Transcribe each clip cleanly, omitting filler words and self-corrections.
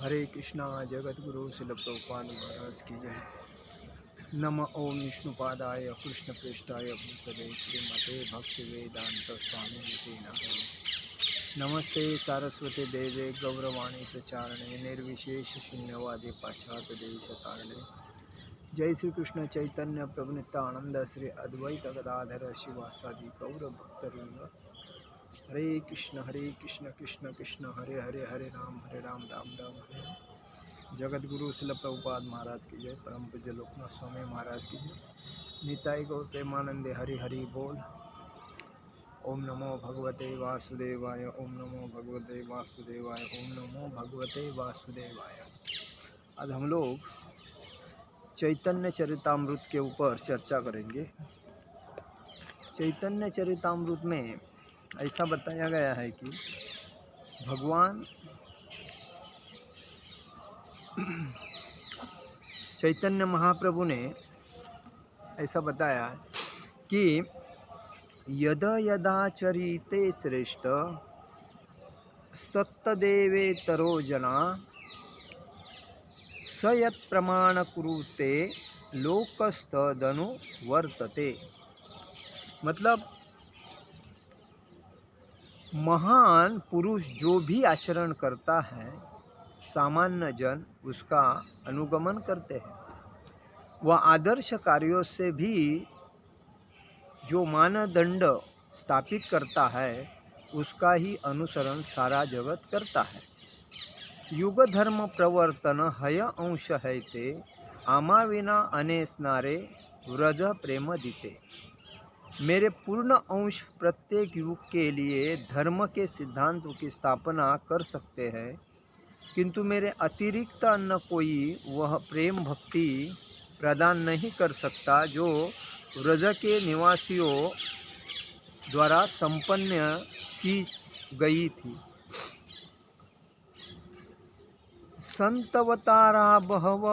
हरे कृष्णा जगत गुरु शिल प्रभुपाद महाराज की जय। नम ओम विष्णुपादाय कृष्ण पृष्ठाय भूतले श्रीमते भक्ति वेदांत स्वामी निते नमः। नमस्ते सारस्वती देवे गौरवाणी प्रचारणे निर्विशेष शून्यवादी पाश्चात्य देश तारणे। जय श्री कृष्ण चैतन्य प्रभु नित्यानंद श्री अद्वैत गदाधर शिवासादि गौर भक्तवृंद। हरे कृष्ण कृष्ण कृष्ण हरे हरे हरे राम राम राम हरे हरे। जगत गुरु शिल प्रभुपाद महाराज की जय। परम पूज्य लोकनाथ स्वामी महाराज की जय। निताई गौर प्रेमानंदे हरि हरि बोल। ओम नमो भगवते वासुदेवाय, ओम नमो भगवते वासुदेवाय, ओम नमो भगवते वासुदेवाय। आज हम लोग चैतन्य चरितामृत के ऊपर चर्चा करेंगे। चैतन्य चरितामृत में ऐसा बताया गया है कि भगवान चैतन्य महाप्रभु ने ऐसा बताया कि यदा यदा चरिते श्रेष्ठ सत्तदेवेतरो जना स यत् प्रमाण कुरुते लोकस्तदनु वर्तते। मतलब महान पुरुष जो भी आचरण करता है सामान्य जन उसका अनुगमन करते हैं। वह आदर्श कार्यों से भी जो मानदंड स्थापित करता है उसका ही अनुसरण सारा जगत करता है। युग धर्म प्रवर्तन हय अंश है ते आमा विना अनेस्नारे व्रज प्रेम दिते। मेरे पूर्ण अंश प्रत्येक युग के लिए धर्म के सिद्धांतों की स्थापना कर सकते हैं, किंतु मेरे अतिरिक्त अन्य कोई वह प्रेम भक्ति प्रदान नहीं कर सकता जो व्रज के निवासियों द्वारा संपन्न की गई थी। संतवतारा बहव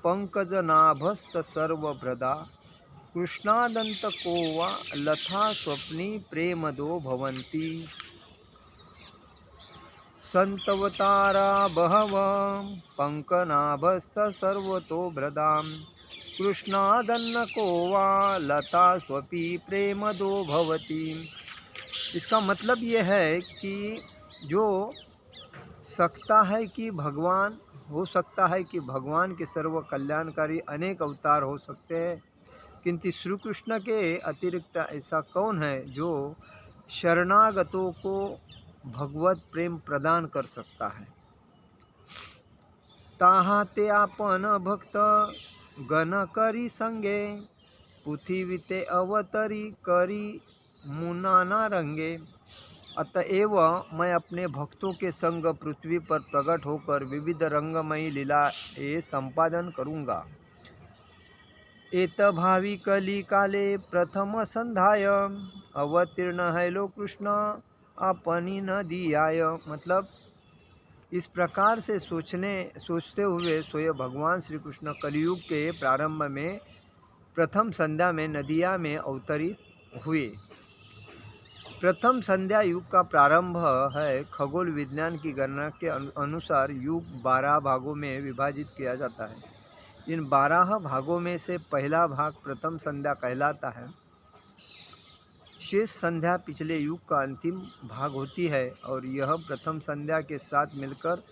पंकजनाभस्त सर्वभ्रदा कृष्णादंत को वा लथा स्वप्नी प्रेम दो भवंती। संतवतारा बहव पंकनाभस्त सर्वतो भ्रदाम कृष्णादन्न को वा लता स्वपी प्रेम दो भवती। इसका मतलब ये है कि जो सकता है कि भगवान हो सकता है कि भगवान के सर्व कल्याणकारी अनेक अवतार हो सकते हैं, किंतु श्री कृष्ण के अतिरिक्त ऐसा कौन है जो शरणागतों को भगवत प्रेम प्रदान कर सकता है। ताहा ते आपन भक्त गण करी संगे पृथ्वी ते अवतरी करी मुनाना रंगे। अतएव मैं अपने भक्तों के संग पृथ्वी पर प्रकट होकर विविध रंगमयी लीला संपादन करूँगा। एत भावी कली काले प्रथम संध्याय अवतीर्ण है लो कृष्ण अपनी न दियाय। मतलब इस प्रकार से सोचते हुए स्वयं भगवान श्री कृष्ण कलयुग के प्रारंभ में प्रथम संध्या में नदिया में अवतरित हुए। प्रथम संध्या युग का प्रारंभ है। खगोल विज्ञान की गणना के अनुसार युग 12 भागों में विभाजित किया जाता है। इन 12 भागों में से पहला भाग प्रथम संध्या कहलाता है। शेष संध्या पिछले युग का अंतिम भाग होती है और यह प्रथम संध्या के साथ मिलकर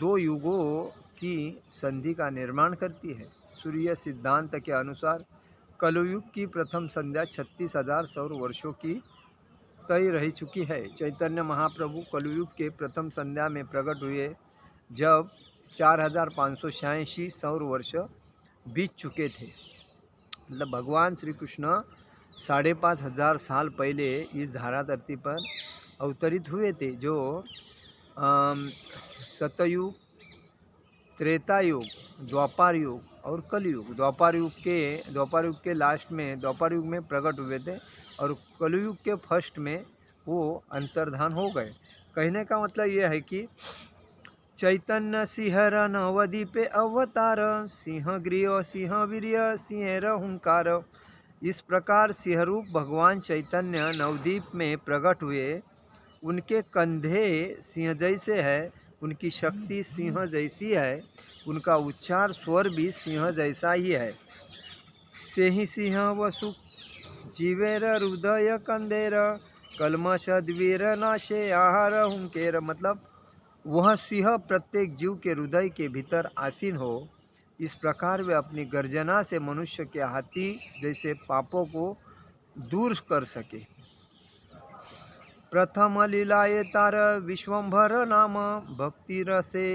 2 युगों की संधि का निर्माण करती है। सूर्य सिद्धांत के अनुसार कलयुग की प्रथम संध्या 36,000 सौर वर्षों की तय रह चुकी है। चैतन्य महाप्रभु कलयुग के प्रथम संध्या में प्रकट हुए जब 4,586 सौर वर्ष बीत चुके थे। मतलब भगवान श्री कृष्ण 5,500 साल पहले इस धरा धरती पर अवतरित हुए थे, जो सतयुग, त्रेता युग, द्वापर युग और कलयुग। द्वापर युग के लास्ट में द्वापर युग में प्रकट हुए थे और कलयुग के फर्स्ट में वो अंतर्धान हो गए। कहने का मतलब ये है कि चैतन्य सिंहर नवदीपे अवतार सिंह गृह सिंह वीर्य सिंह हुंकार। इस प्रकार सिंहरूप भगवान चैतन्य नवदीप में प्रकट हुए। उनके कंधे सिंह जैसे है उनकी शक्ति सिंह जैसी है, उनका उच्चार स्वर भी सिंह जैसा ही है। सेहि सिंह वसु जीवेर हृदय कंदेर, कलमश द्वीर नाशे आहार हुंकेर। मतलब वह सिंह प्रत्येक जीव के हृदय के भीतर आसीन हो, इस प्रकार वे अपनी गर्जना से मनुष्य के हाथी जैसे पापों को दूर कर सके। प्रथम लीलाए तार विश्वंभर नाम, भक्ति रसे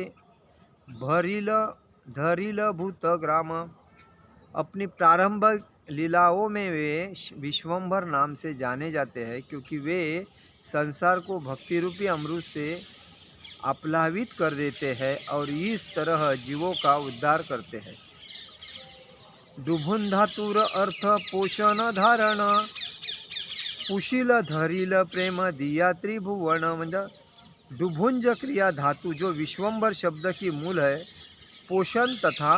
भरिल धरिल भूत ग्राम। अपनी प्रारंभिक लीलाओं में वे विश्वंभर नाम से जाने जाते हैं, क्योंकि वे संसार को भक्ति रूपी अमृत से आप्लावित कर देते हैं और इस तरह जीवों का उद्धार करते हैं। डुभुन धातुर अर्थ पोषण धारण, कुशील धरिल प्रेम दिया त्रिभुवन। म्हणजे डुभुंज क्रिया धातु जो विश्वंभर शब्द की मूल है, पोषण तथा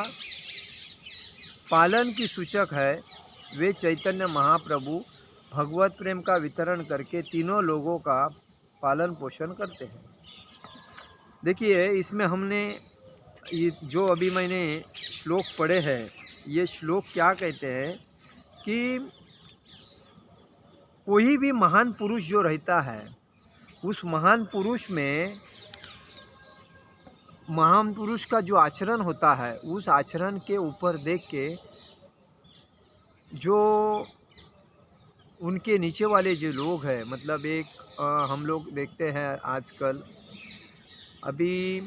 पालन की सूचक है, वे चैतन्य महाप्रभु भगवत प्रेम का वितरण करके तीनों लोगों का पालन पोषण करते हैं। देखिए, इसमें हमने ये जो अभी मैंने श्लोक पढ़े हैं, ये श्लोक क्या कहते हैं कि कोई भी महान पुरुष जो रहता है, उस महान पुरुष में महान पुरुष का जो आचरण होता है, उस आचरण के ऊपर देख के जो उनके नीचे वाले जो लोग हैं, मतलब हम लोग देखते हैं आजकल, अभी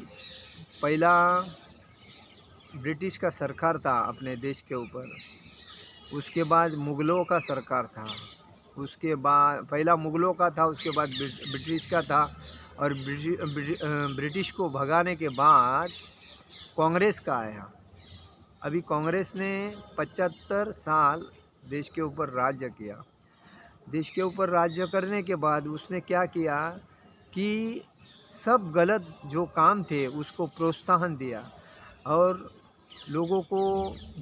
पहला ब्रिटिश का सरकार था अपने देश के ऊपर, उसके बाद मुग़लों का सरकार था, उसके बाद पहला मुग़लों का था, उसके बाद ब्रिटिश का था, और ब्रिटिश को भगाने के बाद कांग्रेस का आया। अभी कांग्रेस ने 75 साल देश के ऊपर राज्य किया। देश के ऊपर राज्य करने के बाद उसने क्या किया कि सब गलत जो काम थे उसको प्रोत्साहन दिया और लोगों को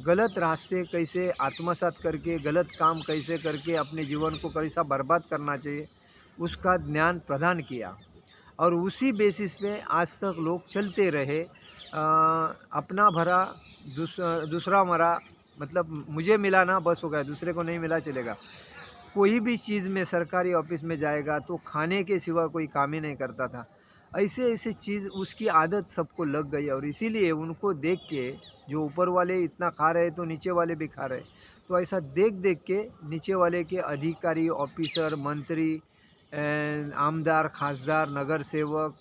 गलत रास्ते कैसे आत्मसात करके, गलत काम कैसे करके अपने जीवन को कैसा बर्बाद करना चाहिए, उसका ज्ञान प्रदान किया। और उसी बेसिस पे आज तक लोग चलते रहे। अपना भरा दूसरा मरा, मतलब मुझे मिला ना बस हो गया, दूसरे को नहीं मिला चलेगा। कोई भी चीज़ में सरकारी ऑफिस में जाएगा तो खाने के सिवा कोई काम ही नहीं करता था। ऐसे ऐसे चीज़ उसकी आदत सबको लग गई और इसीलिए उनको देख के जो ऊपर वाले इतना खा रहे तो नीचे वाले भी खा रहे। तो ऐसा देख देख के नीचे वाले के अधिकारी, ऑफिसर, मंत्री, आमदार, खासदार, नगर सेवक,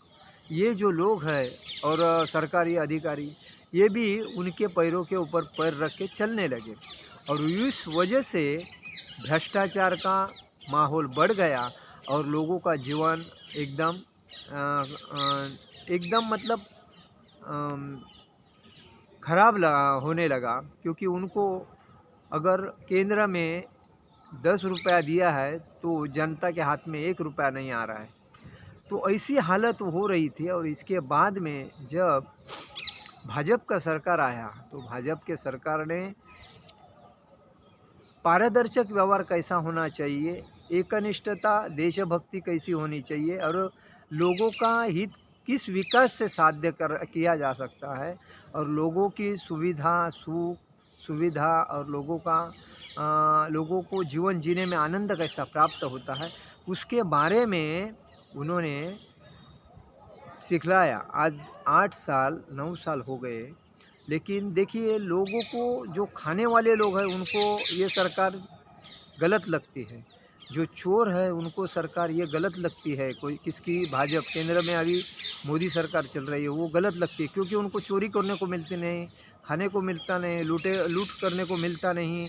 ये जो लोग हैं और सरकारी अधिकारी, ये भी उनके पैरों के ऊपर पैर रख के चलने लगे और इस वजह से भ्रष्टाचार का माहौल बढ़ गया और लोगों का जीवन एकदम मतलब खराब होने लगा। क्योंकि उनको अगर केंद्र में 10 रुपया दिया है तो जनता के हाथ में 1 रुपया नहीं आ रहा है। तो ऐसी हालत हो रही थी। और इसके बाद में जब भाजपा का सरकार आया तो भाजपा के सरकार ने पारदर्शक व्यवहार कैसा होना चाहिए, एकनिष्ठता, देशभक्ति कैसी होनी चाहिए और लोगों का हित किस विकास से साध्य किया जा सकता है और लोगों की सुविधा और लोगों को जीवन जीने में आनंद कैसा प्राप्त होता है, उसके बारे में उन्होंने सिखलाया। आज 8 साल 9 साल हो गए, लेकिन देखिए लोगों को, जो खाने वाले लोग हैं उनको ये सरकार गलत लगती है, जो चोर है उनको सरकार ये गलत लगती है। कोई किसकी, भाजपा केंद्र में अभी मोदी सरकार चल रही है, वो गलत लगती है क्योंकि उनको चोरी करने को मिलती नहीं, खाने को मिलता नहीं, लूट करने को मिलता नहीं,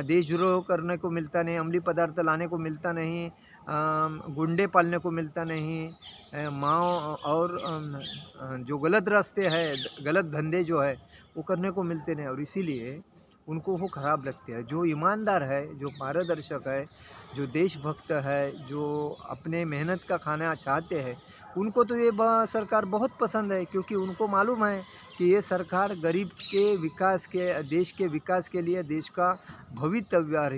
देशद्रोह करने को मिलता नहीं, अमली पदार्थ लाने को मिलता नहीं, गुंडे पालने को मिलता नहीं, माँ और जो गलत रास्ते है, गलत धंधे जो है वो करने को मिलते नहीं और इसीलिए उनको वो ख़राब लगती है। जो ईमानदार है, जो पारदर्शक है, जो देशभक्त है, जो अपने मेहनत का खाना चाहते हैं, उनको तो ये सरकार बहुत पसंद है क्योंकि उनको मालूम है कि ये सरकार गरीब के विकास के, देश के विकास के लिए, देश का भवितव्य और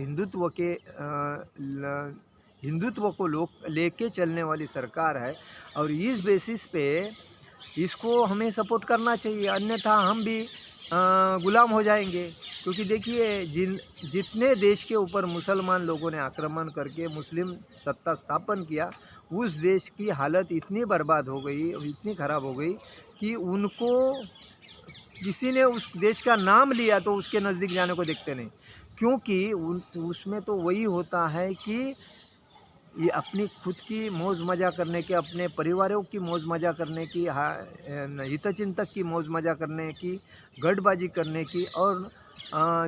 हिंदुत्व को लोग लेके चलने वाली सरकार है। और इस बेसिस पे इसको हमें सपोर्ट करना चाहिए, अन्यथा हम भी गुलाम हो जाएंगे। क्योंकि देखिए जितने देश के ऊपर मुसलमान लोगों ने आक्रमण करके मुस्लिम सत्ता स्थापन किया, उस देश की हालत इतनी बर्बाद हो गई, इतनी ख़राब हो गई कि उनको किसी ने उस देश का नाम लिया तो उसके नज़दीक जाने को देखते नहीं। क्योंकि उसमें तो वही होता है कि ये अपनी खुद की मौज मज़ा करने की, अपने परिवारों की मौज मज़ा करने की, हितचिंतक की मौज मज़ा करने की, गठबाजी करने की और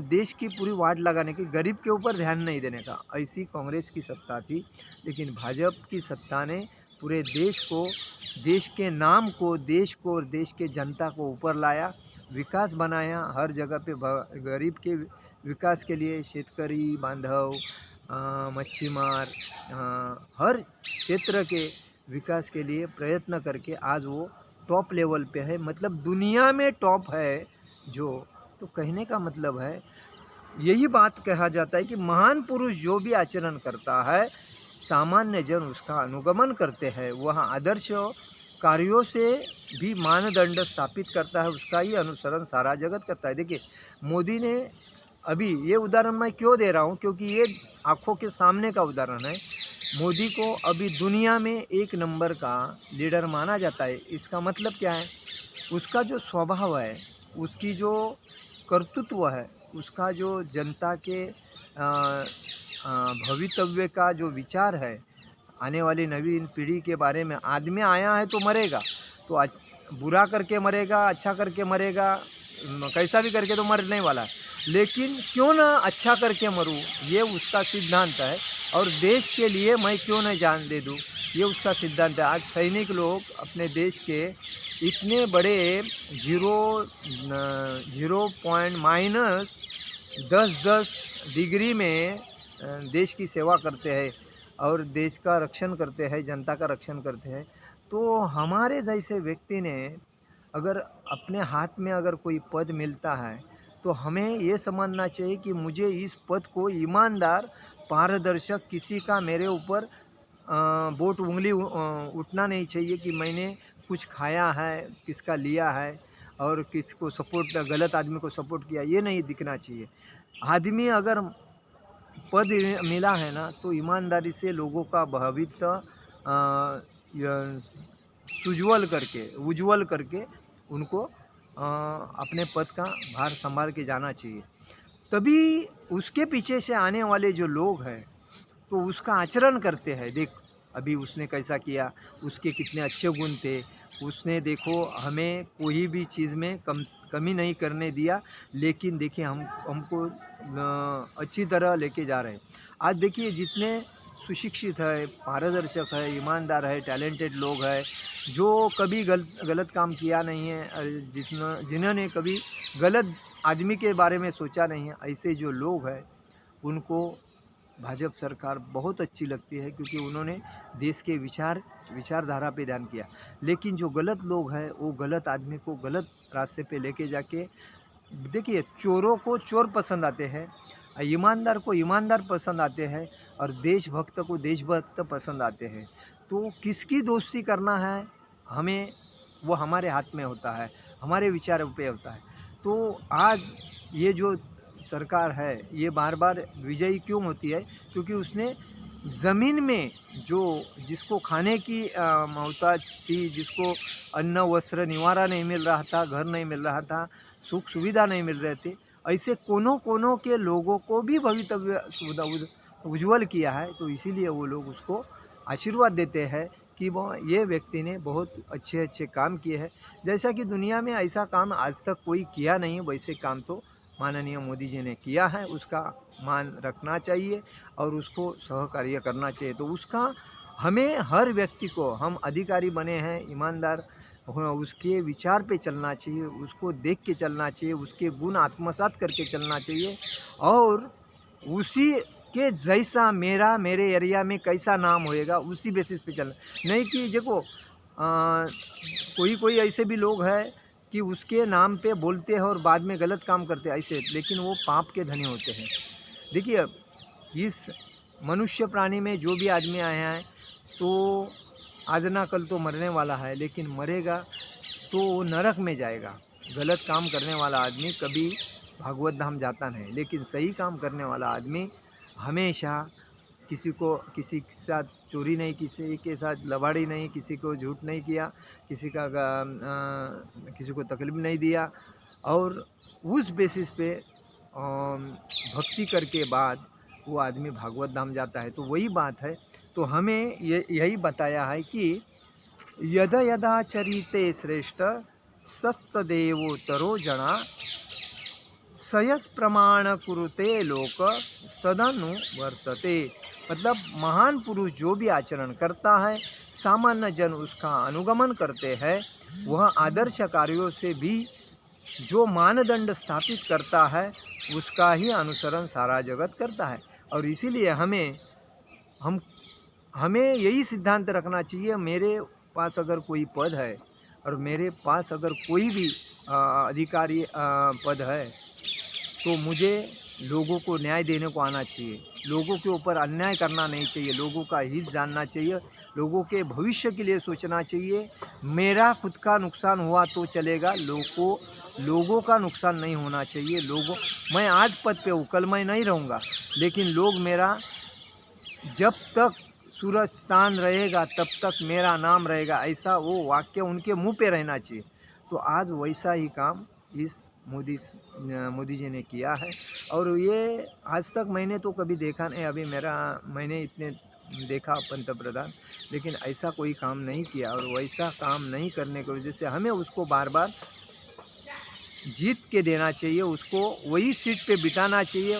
देश की पूरी वाट लगाने की, गरीब के ऊपर ध्यान नहीं देने का। ऐसी कांग्रेस की सत्ता थी। लेकिन भाजपा की सत्ता ने पूरे देश को, देश के नाम को, देश को और देश के जनता को ऊपर लाया, विकास बनाया। हर जगह पे गरीब के विकास के लिए शेतकरी बांधव, मच्छीमार, हर क्षेत्र के विकास के लिए प्रयत्न करके आज वो टॉप लेवल पे है, मतलब दुनिया में टॉप है जो। तो कहने का मतलब है, यही बात कहा जाता है कि महान पुरुष जो भी आचरण करता है, सामान्य जन उसका अनुगमन करते हैं। वह आदर्श कार्यों से भी मानदंड स्थापित करता है, उसका ही अनुसरण सारा जगत करता है। देखिए मोदी ने, अभी ये उदाहरण मैं क्यों दे रहा हूँ, क्योंकि ये आँखों के सामने का उदाहरण है। मोदी को अभी दुनिया में एक नंबर का लीडर माना जाता है। इसका मतलब क्या है? उसका जो स्वभाव है, उसकी जो कर्तृत्व है, उसका जो जनता के भवितव्य का जो विचार है, आने वाली नवीन पीढ़ी के बारे में, आदमी आया है तो मरेगा, तो बुरा करके मरेगा, अच्छा करके मरेगा, कैसा भी करके तो मरने वाला है। लेकिन क्यों ना अच्छा करके मरूं, ये उसका सिद्धांत है। और देश के लिए मैं क्यों न जान दे दूं, ये उसका सिद्धांत है। आज सैनिक लोग अपने देश के इतने बड़े 0.-10 डिग्री में देश की सेवा करते हैं और देश का रक्षण करते हैं, जनता का रक्षण करते हैं। तो हमारे जैसे व्यक्ति ने अगर अपने हाथ में अगर कोई पद मिलता है, तो हमें ये समझना चाहिए कि मुझे इस पद को ईमानदार, पारदर्शक, किसी का मेरे ऊपर बोट उंगली उठना नहीं चाहिए कि मैंने कुछ खाया है, किसका लिया है और किसको सपोर्ट, गलत आदमी को सपोर्ट किया, ये नहीं दिखना चाहिए। आदमी अगर पद मिला है ना, तो ईमानदारी से लोगों का भविष्य उज्ज्वल करके उनको अपने पद का भार संभाल के जाना चाहिए। तभी उसके पीछे से आने वाले जो लोग हैं तो उसका आचरण करते हैं। देख अभी उसने कैसा किया, उसके कितने अच्छे गुण थे, उसने देखो हमें कोई भी चीज़ में कमी नहीं करने दिया। लेकिन देखिए हमको अच्छी तरह लेके जा रहे हैं। आज देखिए जितने सुशिक्षित है, पारदर्शक है, ईमानदार है, टैलेंटेड लोग हैं, जो कभी गलत काम किया नहीं है, जिन्होंने कभी गलत आदमी के बारे में सोचा नहीं है, ऐसे जो लोग हैं उनको भाजपा सरकार बहुत अच्छी लगती है, क्योंकि उन्होंने देश के विचारधारा पे ध्यान किया। लेकिन जो गलत लोग हैं वो गलत आदमी को गलत रास्ते पे लेके जाके, देखिए चोरों को चोर पसंद आते हैं, ईमानदार को ईमानदार पसंद आते हैं और देशभक्त को देशभक्त पसंद आते हैं। तो किसकी दोस्ती करना है हमें, वो हमारे हाथ में होता है, हमारे विचारों पे होता है। तो आज ये जो सरकार है ये बार बार विजयी क्यों होती है? क्योंकि उसने ज़मीन में जो जिसको खाने की मोहताज थी, जिसको अन्न वस्त्र निवारा नहीं मिल रहा था, घर नहीं मिल रहा था, सुख सुविधा नहीं मिल रहे थे, ऐसे कोनों कोनों के लोगों को भी भवितव्य उज्ज्वल किया है। तो इसीलिए वो लोग उसको आशीर्वाद देते हैं कि वो ये व्यक्ति ने बहुत अच्छे अच्छे काम किए हैं। जैसा कि दुनिया में ऐसा काम आज तक कोई किया नहीं, वैसे काम तो माननीय मोदी जी ने किया है, उसका मान रखना चाहिए और उसको सहकार्य करना चाहिए। तो उसका हमें हर व्यक्ति को, हम अधिकारी बने हैं, ईमानदार उसके विचार पे चलना चाहिए, उसको देख के चलना चाहिए, उसके गुण आत्मसात करके चलना चाहिए और उसी के जैसा मेरे एरिया में कैसा नाम होएगा उसी बेसिस पे चलना। नहीं कि देखो कोई ऐसे भी लोग हैं कि उसके नाम पे बोलते हैं और बाद में गलत काम करते हैं ऐसे, लेकिन वो पाप के धनी होते हैं। देखिए इस मनुष्य प्राणी में जो भी आदमी आया है तो आज ना कल तो मरने वाला है, लेकिन मरेगा तो वो नरक में जाएगा। गलत काम करने वाला आदमी कभी भागवत धाम जाता नहीं, लेकिन सही काम करने वाला आदमी हमेशा किसी के साथ चोरी नहीं, किसी के साथ लबाड़ी नहीं, किसी को झूठ नहीं किया, किसी को तकलीफ नहीं दिया, और उस बेसिस पे भक्ति करके बाद वो आदमी भागवत धाम जाता है। तो वही बात है। तो हमें यही बताया है कि यदा यदा चरिते श्रेष्ठ सस्तदेवोत्तरो जना सयस प्रमाण कुरुते लोक सदनु वर्तते। मतलब महान पुरुष जो भी आचरण करता है, सामान्य जन उसका अनुगमन करते हैं। वह आदर्श कार्यों से भी जो मानदंड स्थापित करता है उसका ही अनुसरण सारा जगत करता है। और इसीलिए हमें यही सिद्धांत रखना चाहिए, मेरे पास अगर कोई पद है और मेरे पास अगर कोई भी अधिकारी पद है, तो मुझे लोगों को न्याय देने को आना चाहिए, लोगों के ऊपर अन्याय करना नहीं चाहिए, लोगों का हित जानना चाहिए, लोगों के भविष्य के लिए सोचना चाहिए। मेरा खुद का नुकसान हुआ तो चलेगा, लोगों का नुकसान नहीं होना चाहिए। मैं आज पद पे हूँ, कल मैं नहीं रहूँगा, लेकिन लोग मेरा, जब तक सूरज स्थान रहेगा तब तक मेरा नाम रहेगा, ऐसा वो वाक्य उनके मुंह पे रहना चाहिए। तो आज वैसा ही काम इस मोदी जी ने किया है। और ये आज तक मैंने तो कभी देखा नहीं, अभी मैंने इतने देखा पंतप्रधान, लेकिन ऐसा कोई काम नहीं किया। और वैसा काम नहीं करने की वजह से हमें उसको बार बार जीत के देना चाहिए, उसको वही सीट पे बिठाना चाहिए।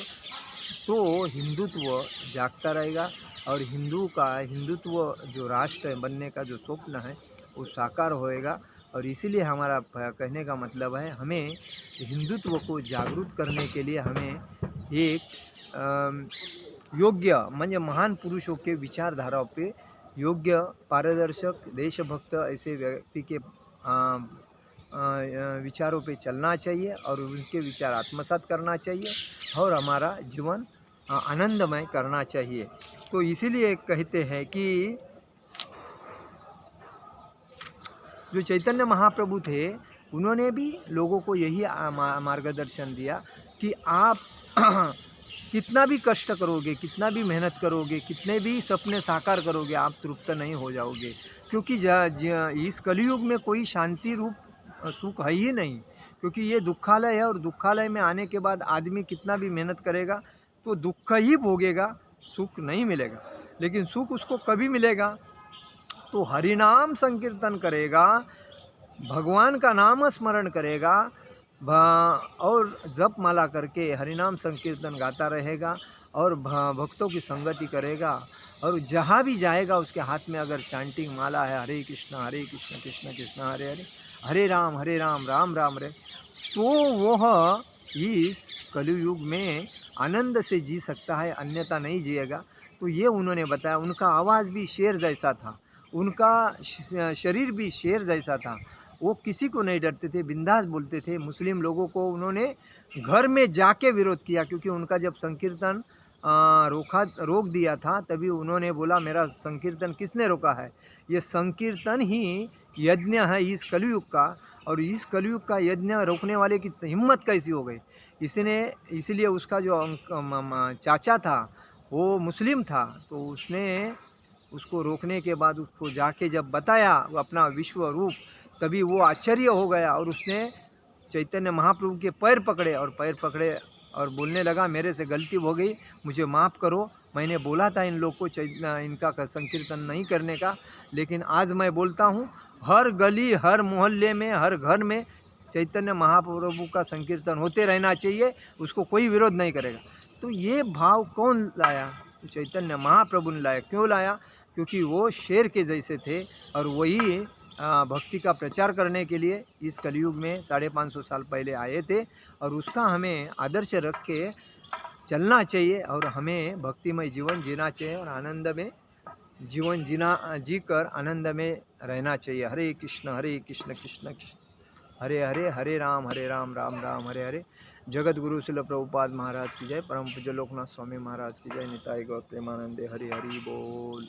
तो हिंदुत्व जागता रहेगा और हिंदुत्व जो राष्ट्र बनने का जो स्वप्न है वो साकार होएगा। और इसीलिए हमारा कहने का मतलब है, हमें हिंदुत्व को जागरूक करने के लिए हमें एक योग्य म्हणजे महान पुरुषों के विचारधाराओं पे योग्य, पारदर्शक, देशभक्त ऐसे व्यक्ति के विचारों पे चलना चाहिए और उनके विचार आत्मसात करना चाहिए और हमारा जीवन आनंदमय करना चाहिए। तो इसीलिए कहते हैं कि जो चैतन्य महाप्रभु थे, उन्होंने भी लोगों को यही मार्गदर्शन दिया कि आप कितना भी कष्ट करोगे, कितना भी मेहनत करोगे, कितने भी सपने साकार करोगे, आप तृप्त नहीं हो जाओगे। क्योंकि इस कलयुग में कोई शांति रूप सुख है ही नहीं, क्योंकि ये दुखालय है। और दुखालय में आने के बाद आदमी कितना भी मेहनत करेगा तो दुख ही भोगेगा, सुख नहीं मिलेगा। लेकिन सुख उसको कभी मिलेगा, तो हरिनाम संकीर्तन करेगा, भगवान का नाम स्मरण करेगा और जप माला करके हरिनाम संकीर्तन गाता रहेगा और भक्तों की संगति करेगा। और जहाँ भी जाएगा उसके हाथ में अगर चांटिंग माला है, हरे कृष्ण कृष्ण कृष्ण हरे हरे, हरे राम राम राम हरे, तो वह इस कलयुग में आनंद से जी सकता है, अन्यथा नहीं जिएगा। तो ये उन्होंने बताया। उनका आवाज़ भी शेर जैसा था, उनका शरीर भी शेर जैसा था, वो किसी को नहीं डरते थे, बिंदास बोलते थे। मुस्लिम लोगों को उन्होंने घर में जाके विरोध किया, क्योंकि उनका जब संकीर्तन रोक दिया था, तभी उन्होंने बोला मेरा संकीर्तन किसने रोका है, ये संकीर्तन ही यज्ञ है इस कलयुग का, और इस कलयुग का यज्ञ रोकने वाले की हिम्मत कैसी हो गई। इसलिए उसका जो चाचा था वो मुस्लिम था, तो उसने उसको रोकने के बाद उसको जाके जब बताया वो अपना विश्व रूप, तभी वो आश्चर्य हो गया और उसने चैतन्य महाप्रभु के पैर पकड़े और बोलने लगा मेरे से गलती हो गई, मुझे माफ़ करो, मैंने बोला था इन लोग को इनका संकीर्तन नहीं करने का, लेकिन आज मैं बोलता हूँ हर गली, हर मोहल्ले में, हर घर में चैतन्य महाप्रभु का संकीर्तन होते रहना चाहिए, उसको कोई विरोध नहीं करेगा। तो ये भाव कौन लाया? तो चैतन्य महाप्रभु ने लाया। क्यों लाया? क्योंकि वो शेर के जैसे थे और वही भक्ति का प्रचार करने के लिए इस कलयुग में 550 साल पहले आए थे, और उसका हमें आदर्श रख के चलना चाहिए और हमें भक्तिमय जीवन जीना चाहिए और आनंद में जीवन जीकर आनंद में रहना चाहिए। हरे कृष्ण कृष्ण कृष्ण हरे हरे, हरे राम राम राम हरे हरे। जगत गुरु श्रील प्रभुपाद महाराज की जय। परम पूज्य लोकनाथ स्वामी महाराज की जय। निताई गौर प्रेमानंदे। हरि हरि बोल।